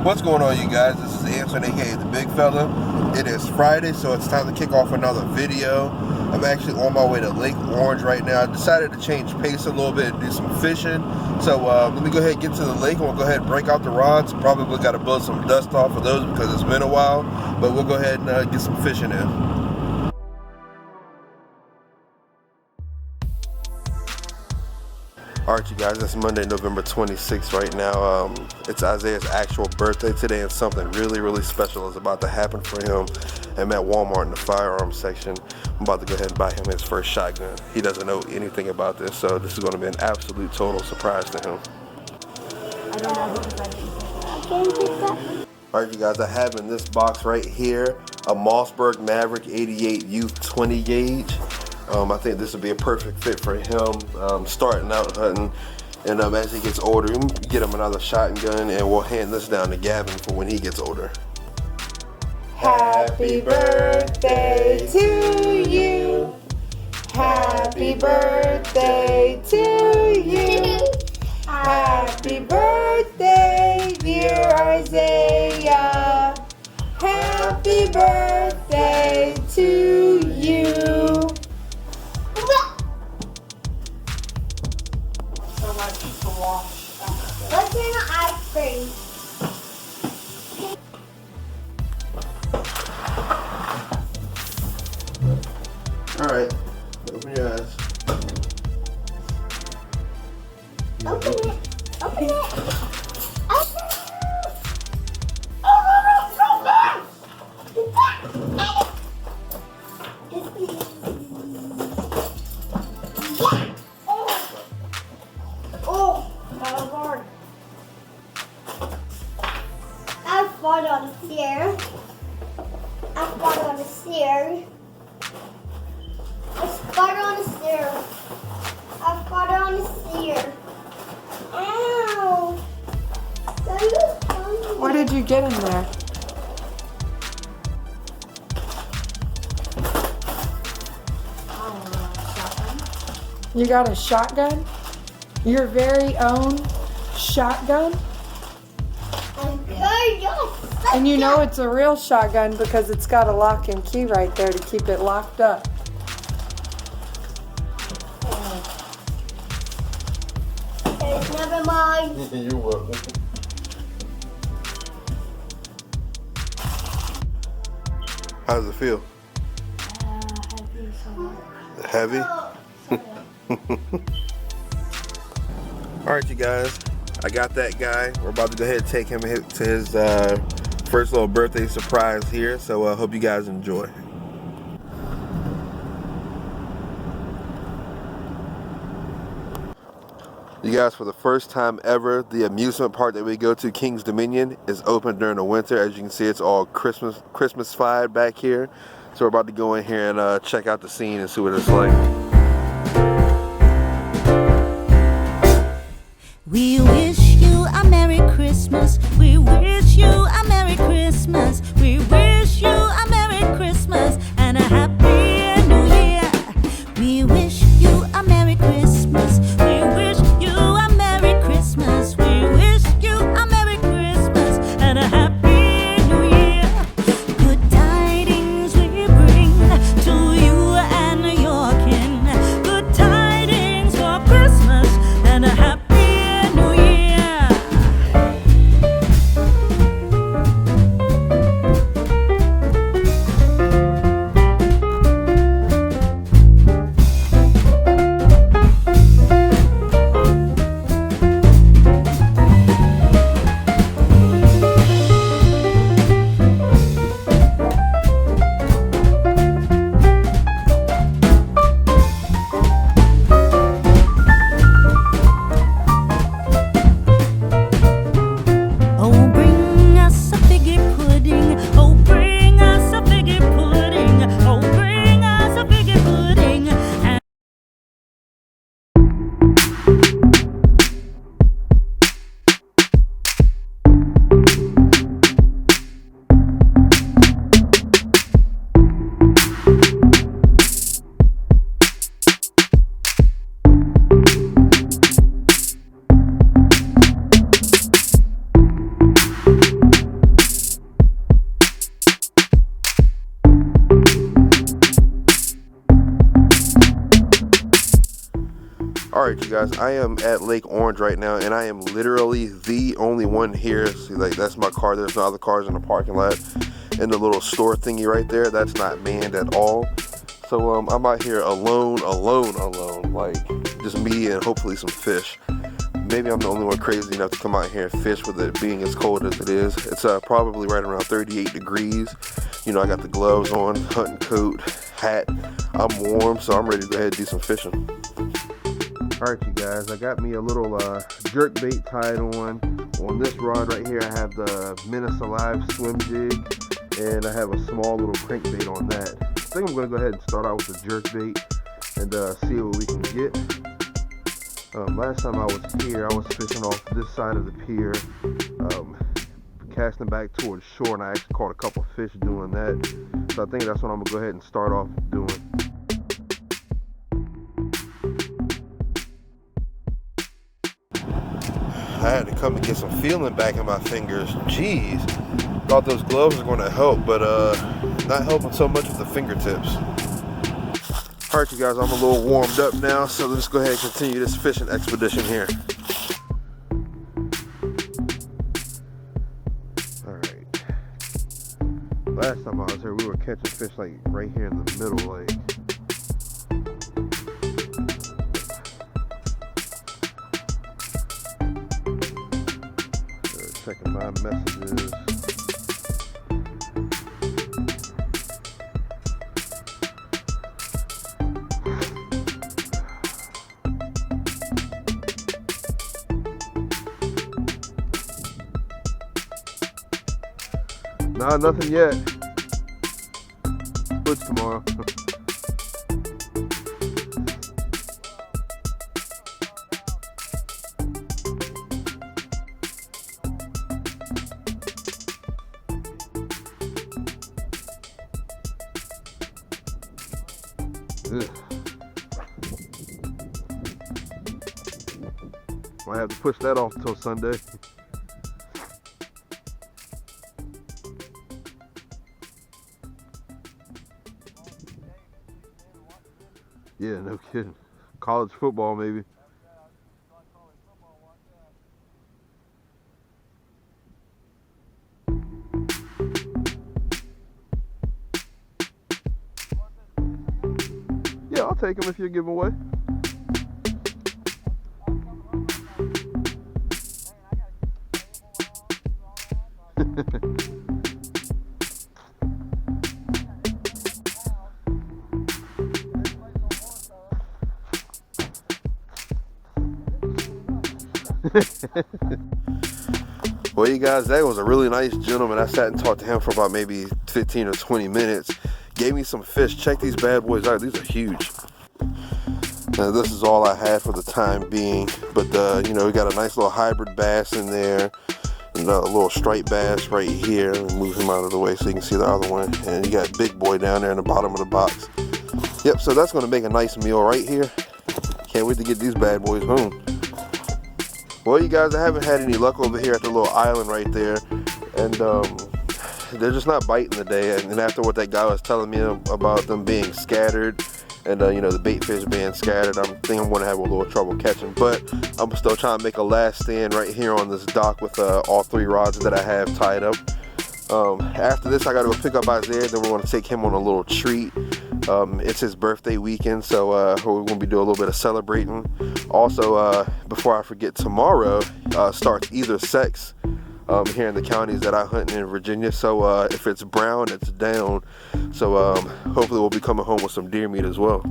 What's going on, you guys? This is Anson, aka the Big Fella. It is Friday, so it's time to kick off another video. I'm actually on my way to Lake Orange right now. I decided to change pace a little bit and do some fishing. So let me go ahead and get to the lake and we'll go ahead and break out the rods. Probably got to blow some dust off of those because it's been a while. But we'll go ahead and get some fishing in. Alright, you guys, it's Monday, November 26th right now. It's Isaiah's actual birthday today, and something really special is about to happen for him. I'm at Walmart in the firearms section. I'm about to go ahead and buy him his first shotgun. He doesn't know anything about this, so this is going to be an absolute total surprise to him. I don't know because I didn't pick that. Alright, you guys, I have in this box right here a Mossberg Maverick 88 Youth 20 gauge. I think this would be a perfect fit for him starting out hunting, and as he gets older, we can get him another shotgun, and we'll hand this down to Gavin for when he gets older. Happy birthday to you. Happy birthday to you. Happy birthday, dear Isaiah. Happy birthday to you. What's in the ice cream? Alright, open your eyes. Open it. Open it. Open it. I fought on the stairs. I fought on the stairs. I fought on the stairs. I fought on the stairs. Ow! That was funny. What did you get in there? You got a shotgun? Your very own shotgun? And you know it's a real shotgun because it's got a lock and key right there to keep it locked up. Never mind. You're welcome. How does it feel? Heavy? Alright, you guys, I got that guy. We're about to go ahead and take him to his first little birthday surprise here, so I hope you guys enjoy. You guys, for the first time ever, the amusement park that we go to, King's Dominion, is open during the winter. As you can see, it's all Christmas-fied back here. So we're about to go in here and check out the scene and see what it's like. We wish you a Merry Christmas. We wish you a Merry Christmas. We wish you a Merry Christmas and a Happy New Year. We wish you a Merry Christmas. We wish you a Merry Christmas. We wish you a Merry Christmas and a Happy New Year. Good tidings we bring to you and your kin. Good tidings for Christmas and a Happy New Year. Alright you guys, I am at Lake Orange right now, and I am literally the only one here. See, like, that's my car. There's no other cars in the parking lot. And the little store thingy right there, that's not manned at all. So I'm out here alone, like just me and hopefully some fish. Maybe I'm the only one crazy enough to come out here and fish with it being as cold as it is. It's probably right around 38 degrees. You know, I got the gloves on, hunting coat, hat. I'm warm, so I'm ready to go ahead and do some fishing. Alright you guys, I got me a little jerk bait tied on. On this rod right here, I have the Menace Alive swim jig, and I have a small little crankbait on that. I think I'm going to go ahead and start out with the jerk bait and see what we can get. Last time I was here, I was fishing off this side of the pier, casting back towards shore, and I actually caught a couple fish doing that. So I think that's what I'm going to go ahead and start off doing. I had to come and get some feeling back in my fingers. Jeez, thought those gloves were going to help, but not helping so much with the fingertips. Alright you guys, I'm a little warmed up now, so let's go ahead and continue this fishing expedition here. Alright. Last time I was here, we were catching fish like right here in the middle, like. Checking my messages. Nah, nothing yet. Push tomorrow. Might have to push that off until Sunday. Yeah, no kidding. College football, maybe. Yeah, I'll take them if you give away. Well, you guys, that was a really nice gentleman. I sat and talked to him for about maybe 15 or 20 minutes. Gave me some fish. Check these bad boys out. These are huge. Now, this is all I had for the time being. But, you know, we got a nice little hybrid bass in there. And a little striped bass right here. Let me move him out of the way so you can see the other one. And you got big boy down there in the bottom of the box. Yep, so that's going to make a nice meal right here. Can't wait to get these bad boys home. Well, you guys, I haven't had any luck over here at the little island right there, and they're just not biting today. And after what that guy was telling me about them being scattered, and you know, the bait fish being scattered, I think I'm gonna have a little trouble catching. But I'm still trying to make a last stand right here on this dock with all 3 rods that I have tied up. After this, I gotta go pick up Isaiah. Then we're gonna take him on a little treat. It's his birthday weekend, so we're going to be doing a little bit of celebrating. Also, before I forget, tomorrow starts Either Sex here in the counties that I hunt in Virginia. So if it's brown, it's down. So hopefully we'll be coming home with some deer meat as well.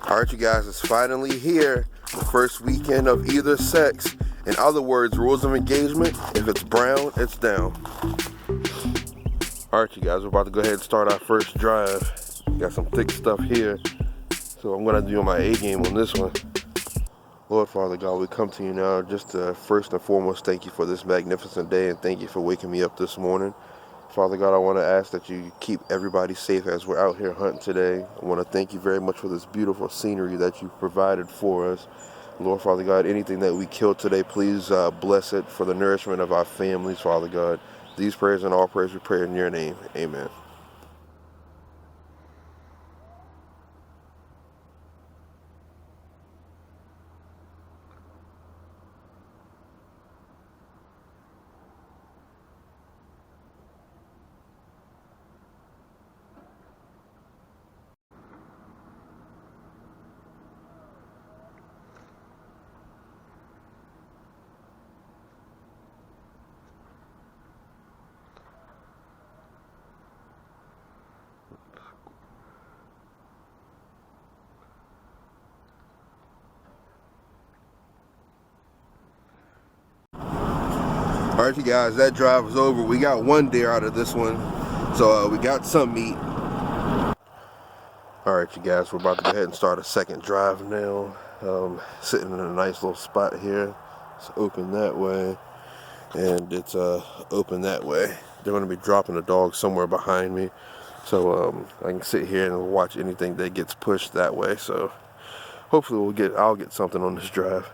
Alright you guys, it's finally here. The first weekend of Either Sex. In other words, rules of engagement, if it's brown, it's down. Alright you guys, we're about to go ahead and start our first drive. Got some thick stuff here, so I'm going to do my A game on this one. Lord Father God, we come to you now just to first and foremost thank you for this magnificent day, and thank you for waking me up this morning. Father God, I want to ask that you keep everybody safe as we're out here hunting today. I want to thank you very much for this beautiful scenery that you provided for us. Lord Father God, anything that we killed today, please bless it for the nourishment of our families, Father God. These prayers and all prayers we pray in your name. Amen. Alright, you guys, that drive was over. We got one deer out of this one, so we got some meat. Alright, you guys, we're about to go ahead and start a second drive now. Sitting in a nice little spot here. It's open that way, and it's open that way. They're going to be dropping a dog somewhere behind me, so I can sit here and watch anything that gets pushed that way. So hopefully I'll get something on this drive.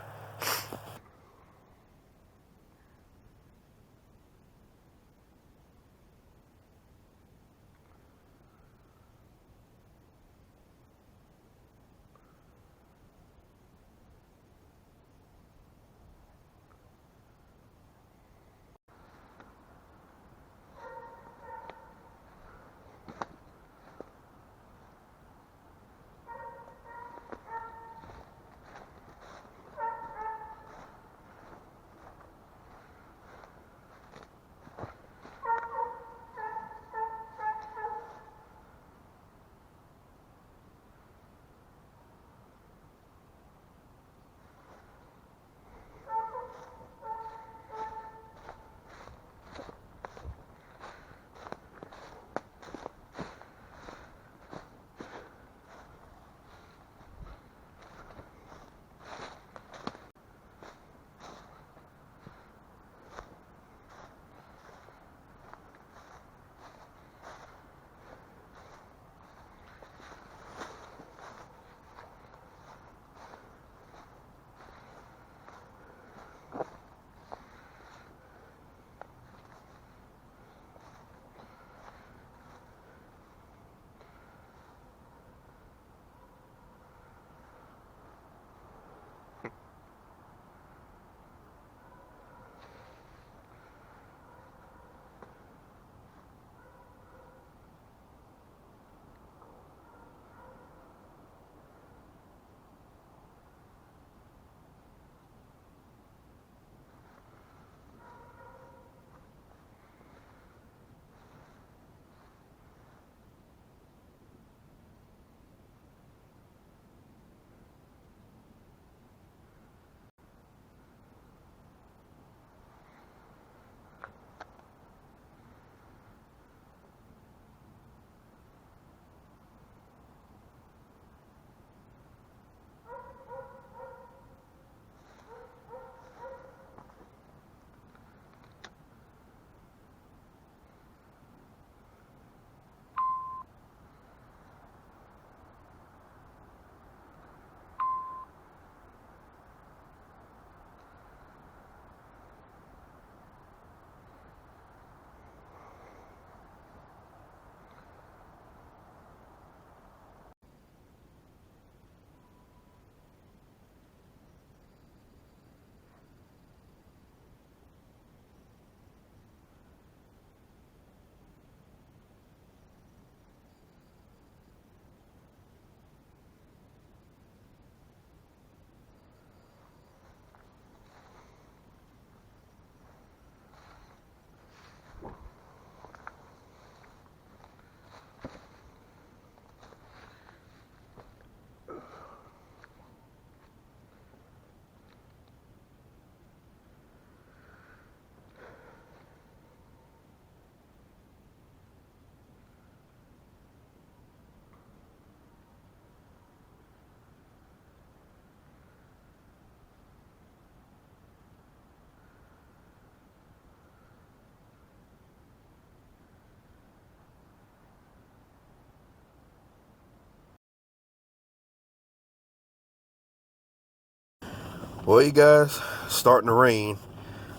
Well, you guys, starting to rain.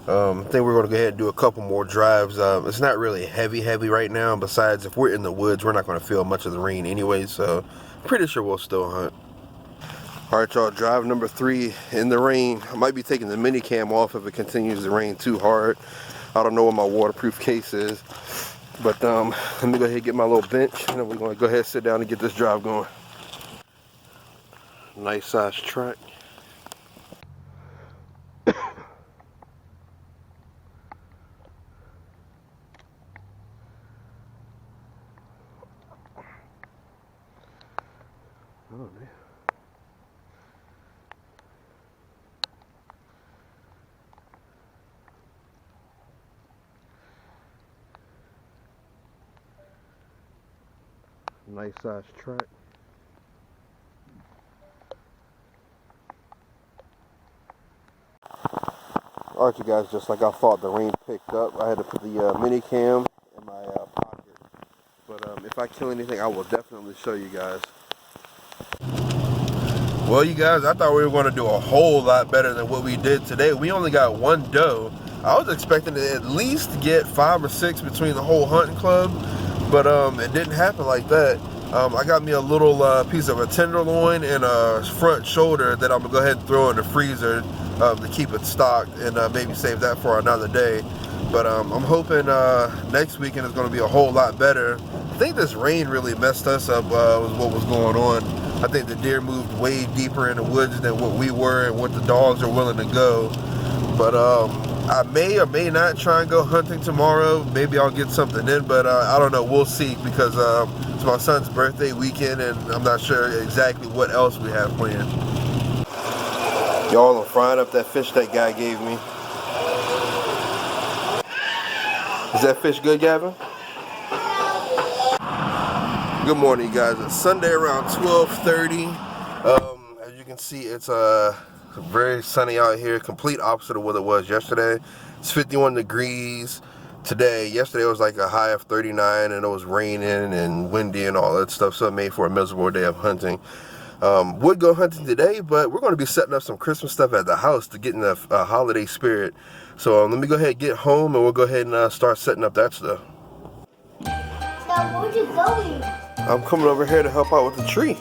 I think we're going to go ahead and do a couple more drives. It's not really heavy right now. Besides, if we're in the woods, we're not going to feel much of the rain anyway, so pretty sure we'll still hunt. Alright, y'all, drive number 3 in the rain. I might be taking the mini cam off if it continues to rain too hard. I don't know what my waterproof case is. But let me go ahead and get my little bench, and then we're going to go ahead and sit down and get this drive going. Nice size track. Oh, man. nice size track. Alright, you guys, just like I thought, the rain picked up. I had to put the mini cam in my pocket. But if I kill anything, I will definitely show you guys. Well, you guys, I thought we were going to do a whole lot better than what we did today. We only got one doe. I was expecting to at least get 5 or 6 between the whole hunting club, but it didn't happen like that. I got me a little piece of a tenderloin and a front shoulder that I'm going to go ahead and throw in the freezer to keep it stocked and maybe save that for another day. But I'm hoping next weekend is going to be a whole lot better. I think this rain really messed us up with what was going on. I think the deer moved way deeper in the woods than what we were and what the dogs are willing to go. But I may or may not try and go hunting tomorrow. Maybe I'll get something in, but I don't know. We'll see, because it's my son's birthday weekend and I'm not sure exactly what else we have planned. Y'all, I'm frying up that fish that guy gave me. Is that fish good, Gavin? Good morning, you guys. It's Sunday around 12:30. As you can see, it's very sunny out here. Complete opposite of what it was yesterday. It's 51 degrees today. Yesterday it was like a high of 39, and it was raining and windy and all that stuff, so it made for a miserable day of hunting. Would go hunting today, but we're going to be setting up some Christmas stuff at the house to get in the holiday spirit. So let me go ahead and get home, and we'll go ahead and start setting up that stuff. Now, where you going? I'm coming over here to help out with the tree.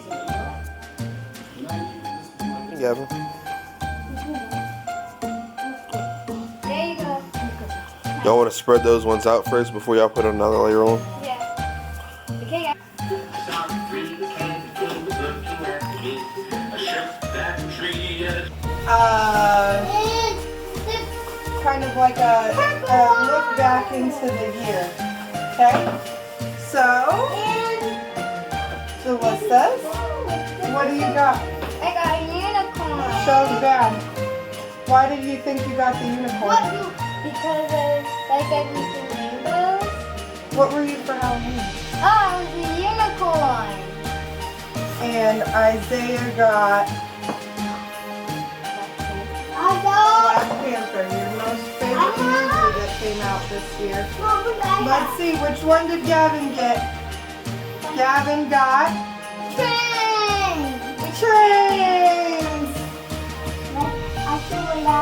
Hey, Gavin. There you go. Y'all want to spread those ones out first before y'all put another layer on? Yeah. Okay, Kind of like a look back into the year. Okay? So what's this? What do you got? I got a unicorn. Show Dad. Why did you think you got the unicorn? Because of like everything rainbows. What were you for Halloween? Oh, it was a unicorn. And Isaiah got I Black Panther, your most favorite movie that came out this year. know. Let's see, which one did Gavin get? Gavin got trains.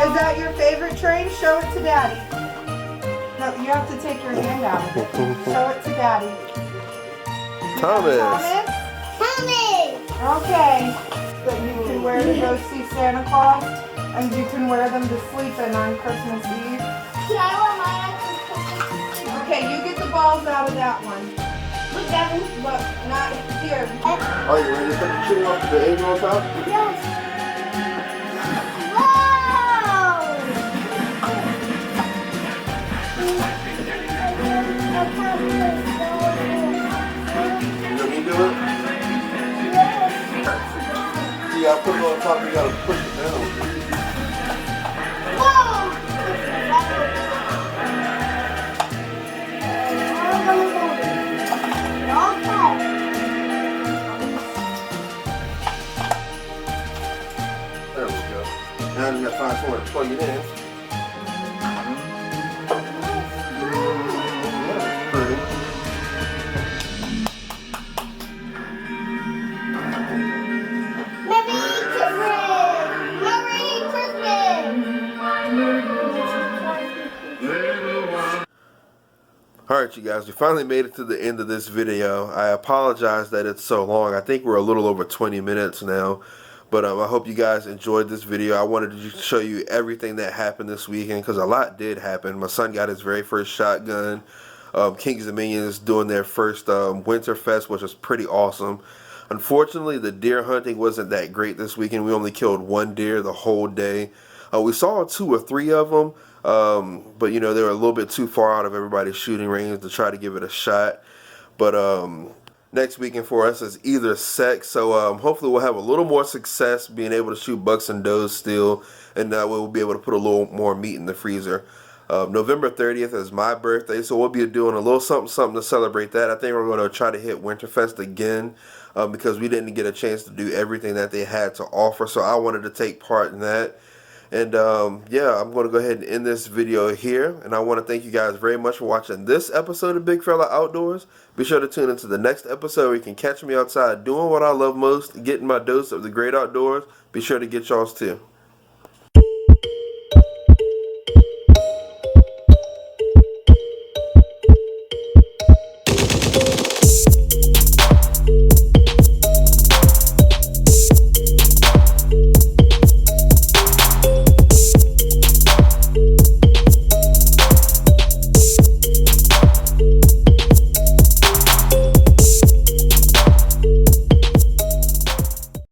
Is that your favorite train? Show it to Daddy. No, you have to take your hand out of it. Show it to Daddy. Thomas. Okay. That you can wear to go see Santa Claus, and you can wear them to sleep in on Christmas Eve. Can I wear mine? Okay, you get the balls out of that one. Look, Gavin. Look, not here. Oh, you ready to put the tree off the angel on top? Yes. Wow! You let me do it? You gotta put it on top, you gotta push it down. Whoa! There we go. Now you gotta find somewhere to plug it in. Yeah, pretty. Alright, you guys, we finally made it to the end of this video. I apologize that it's so long. I think we're a little over 20 minutes now. But I hope you guys enjoyed this video. I wanted to show you everything that happened this weekend, because a lot did happen. My son got his very first shotgun. Kings Dominion is doing their first Winterfest, which was pretty awesome. Unfortunately, the deer hunting wasn't that great this weekend. We only killed one deer the whole day. We saw 2 or 3 of them. But you know, they were a little bit too far out of everybody's shooting range to try to give it a shot. But next weekend for us is either sex, so hopefully we'll have a little more success being able to shoot bucks and does still, and that way we'll be able to put a little more meat in the freezer. November 30th is my birthday, so we'll be doing a little something to celebrate that. I think we're going to try to hit Winterfest again because we didn't get a chance to do everything that they had to offer, so I wanted to take part in that. And yeah, I'm going to go ahead and end this video here. And I want to thank you guys very much for watching this episode of Big Fella Outdoors. Be sure to tune into the next episode where you can catch me outside doing what I love most, getting my dose of the great outdoors. Be sure to get y'all's too.